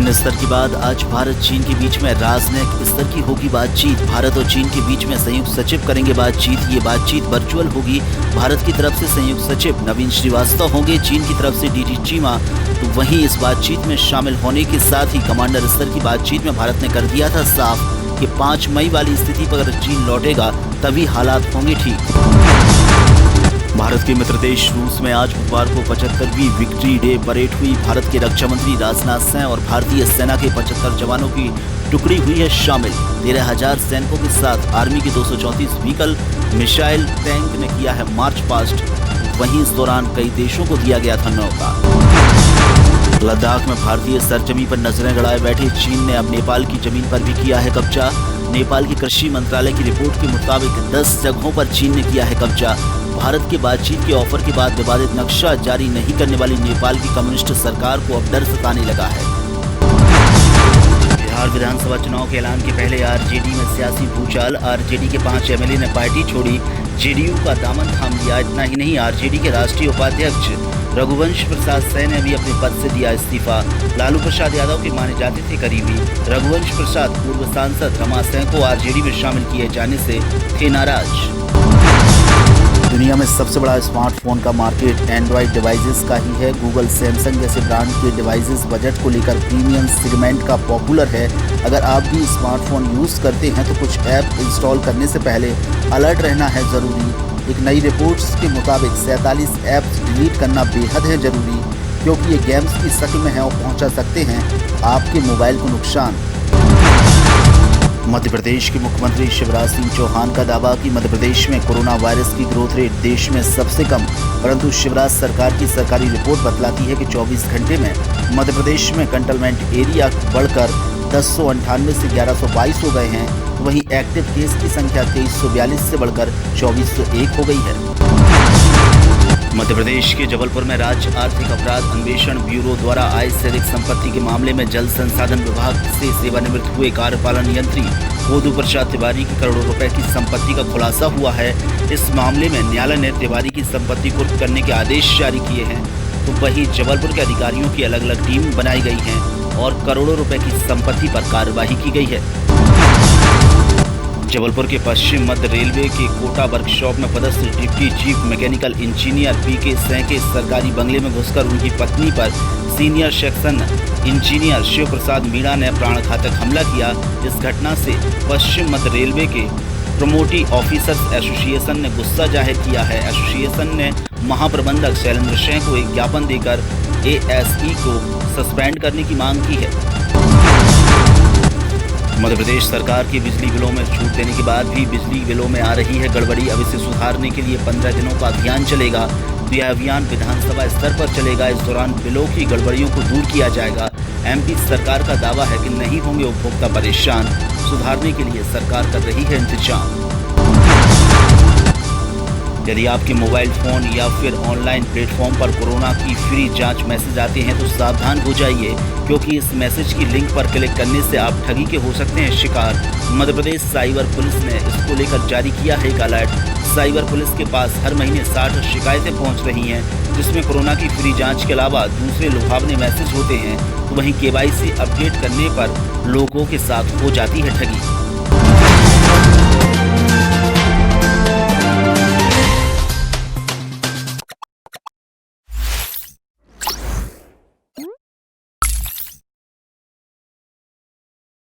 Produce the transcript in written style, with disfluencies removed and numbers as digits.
UN स्तर की बात। आज भारत चीन के बीच में राजनयिक स्तर की होगी बातचीत। भारत और चीन के बीच में संयुक्त सचिव करेंगे बातचीत। ये बातचीत वर्चुअल होगी। भारत की तरफ से संयुक्त सचिव नवीन श्रीवास्तव होंगे, चीन की तरफ से डीडी चीमा। तो वहीं इस बातचीत में शामिल होने के साथ ही कमांडर स्तर की बातचीत में भारत ने कर दिया था साफ कि 5 मई वाली स्थिति पर अगर चीन लौटेगा तभी हालात होंगे ठीक। भारत के मित्र देश रूस में आज बुधवार को 75वीं विक्ट्री डे परेड हुई। भारत के रक्षा मंत्री राजनाथ सिंह और भारतीय सेना के 75 जवानों की टुकड़ी हुई है शामिल। 13,000 सैनिकों के साथ आर्मी के 234 व्हीकल, मिसाइल, टैंक ने किया है मार्च पास्ट। वहीं इस दौरान कई देशों को दिया गया था न्यौता। लद्दाख में भारतीय सरजमी पर नजरें गड़ाए बैठे चीन ने अब नेपाल की जमीन पर भी किया है कब्जा। नेपाल के कृषि मंत्रालय की रिपोर्ट के मुताबिक 10 जगहों पर चीन ने किया है कब्जा। भारत के बातचीत के ऑफर के बाद विवादित नक्शा जारी नहीं करने वाली नेपाल की कम्युनिस्ट सरकार को अब डर सताने लगा है। बिहार विधानसभा चुनाव के ऐलान के पहले आरजेडी में सियासी भूचाल। आरजेडी के 5 एमएलए ने पार्टी छोड़ी, जेडीयू का दामन थाम लिया। इतना ही नहीं, आरजेडी के राष्ट्रीय उपाध्यक्ष रघुवंश प्रसाद सिंह ने भी अपने पद से दिया इस्तीफा। लालू प्रसाद यादव के माने जाते थे करीबी रघुवंश प्रसाद पूर्व सांसद रमा सिंह को आरजेडी में शामिल किए जाने से थे नाराज। दुनिया में सबसे बड़ा स्मार्टफोन का मार्केट एंड्रॉयड डिवाइसेस का ही है। गूगल, सैमसंग जैसे ब्रांड के डिवाइसेस बजट को लेकर प्रीमियम सेगमेंट का पॉपुलर है। अगर आप भी स्मार्टफोन यूज़ करते हैं तो कुछ ऐप इंस्टॉल करने से पहले अलर्ट रहना है ज़रूरी। एक नई रिपोर्ट्स के मुताबिक 47 ऐप्स डिलीट करना बेहद है ज़रूरी, क्योंकि ये गेम्स की शक्ल में है और पहुँचा सकते हैं आपके मोबाइल को नुकसान। मध्य प्रदेश के मुख्यमंत्री शिवराज सिंह चौहान का दावा कि मध्य प्रदेश में कोरोना वायरस की ग्रोथ रेट देश में सबसे कम, परंतु शिवराज सरकार की सरकारी रिपोर्ट बतलाती है कि 24 घंटे में मध्य प्रदेश में कंटेनमेंट एरिया बढ़कर 1098 से 1122 हो गए हैं। वहीं एक्टिव केस की संख्या 2342 से बढ़कर 2401 हो गई है। मध्य प्रदेश के जबलपुर में राज्य आर्थिक अपराध अन्वेषण ब्यूरो द्वारा आय से अधिक संपत्ति के मामले में जल संसाधन विभाग से सेवानिवृत्त हुए कार्यपालन यंत्री गोदू प्रसाद तिवारी की करोड़ों रुपए की संपत्ति का खुलासा हुआ है। इस मामले में न्यायालय ने तिवारी की संपत्ति कुर्क करने के आदेश जारी किए हैं। तो वहीं जबलपुर के अधिकारियों की अलग अलग टीम बनाई गई है और करोड़ों रुपए की संपत्ति पर कार्रवाई की गई है। जबलपुर के पश्चिम मध्य रेलवे के कोटा वर्कशॉप में पदस्थ डिप्टी चीफ मैकेनिकल इंजीनियर पीके सिंह के सरकारी बंगले में घुसकर उनकी पत्नी पर सीनियर सेक्शन इंजीनियर शिव प्रसाद मीणा ने प्राणघातक हमला किया। इस घटना से पश्चिम मध्य रेलवे के प्रमोटी ऑफिसर्स एसोसिएशन ने गुस्सा जाहिर किया है। एसोसिएशन ने महाप्रबंधक शैलेंद्र सिंह को एक ज्ञापन देकर एएसई को सस्पेंड करने की मांग की है। मध्य प्रदेश सरकार की बिजली बिलों में छूट देने के बाद भी बिजली बिलों में आ रही है गड़बड़ी। अब इसे सुधारने के लिए 15 दिनों का अभियान चलेगा। यह अभियान विधानसभा स्तर पर चलेगा। इस दौरान बिलों की गड़बड़ियों को दूर किया जाएगा। एमपी सरकार का दावा है कि नहीं होंगे उपभोक्ता परेशान। सुधारने के लिए सरकार कर रही है इंतजाम। यदि आपके मोबाइल फ़ोन या फिर ऑनलाइन प्लेटफॉर्म पर कोरोना की फ्री जांच मैसेज आते हैं तो सावधान हो जाइए, क्योंकि इस मैसेज की लिंक पर क्लिक करने से आप ठगी के हो सकते हैं शिकार। मध्य प्रदेश साइबर पुलिस ने इसको लेकर जारी किया है एक अलर्ट। साइबर पुलिस के पास हर महीने 60 शिकायतें पहुंच रही हैं, जिसमें कोरोना की फ्री जांच के अलावा दूसरे लुभावने मैसेज होते हैं। तो वहीं केवाईसी अपडेट करने पर लोगों के साथ हो जाती है ठगी।